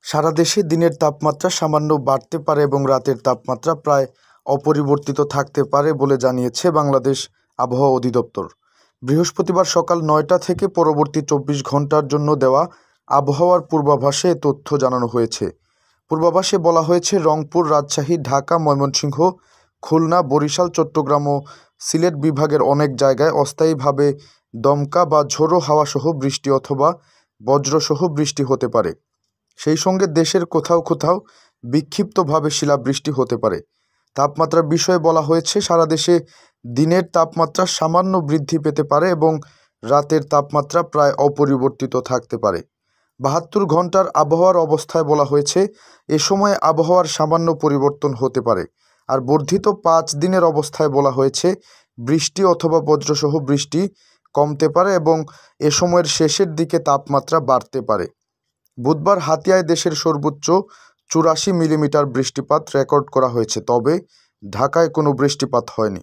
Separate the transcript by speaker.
Speaker 1: সারা দেশে দিনের তাপমাত্রা সামান্য বাড়তে পারে এবং রাতের তাপমাত্রা প্রায় অপরিবর্তিত থাকতে পারে বলে জানিয়েছে বাংলাদেশ আবহাওয়া অধিদপ্তর। বৃহস্পতিবার সকাল ৯টা থেকে পরবর্তী ২৪ ঘন্টার জন্য দেওয়া আবহাওয়ার পূর্বাভাসে এ তথ্য জানানো হয়েছে। পূর্বাভাসে বলা হয়েছে, রংপুর, রাজশাহী, ঢাকা, ময়মনসিংহ, খুলনা, বরিশাল, চট্টগ্রাম ও সিলেট বিভাগের অনেক জায়গায় অস্থায়ীভাবে দমকা বা ঝোড়ো হাওয়াসহ বৃষ্টি অথবা বজ্রসহ বৃষ্টি হতে পারে। সেই সঙ্গে দেশের কোথাও কোথাও বিক্ষিপ্তভাবে শিলাবৃষ্টি হতে পারে। তাপমাত্রার বিষয়ে বলা হয়েছে, সারা দেশে দিনের তাপমাত্রা সামান্য বৃদ্ধি পেতে পারে এবং রাতের তাপমাত্রা প্রায় অপরিবর্তিত থাকতে পারে। ৭২ ঘন্টার আবহাওয়ার অবস্থায় বলা হয়েছে, এ সময় আবহাওয়ার সামান্য পরিবর্তন হতে পারে। আর বর্ধিত ৫ দিনের অবস্থায় বলা হয়েছে, বৃষ্টি অথবা বজ্রসহ বৃষ্টি কমতে পারে এবং এ সময়ের শেষের দিকে তাপমাত্রা বাড়তে পারে। বুধবার হাতিয়ায় দেশের সর্বোচ্চ ৮৪ মিলিমিটার বৃষ্টিপাত রেকর্ড করা হয়েছে, তবে ঢাকায় কোনো বৃষ্টিপাত হয়নি।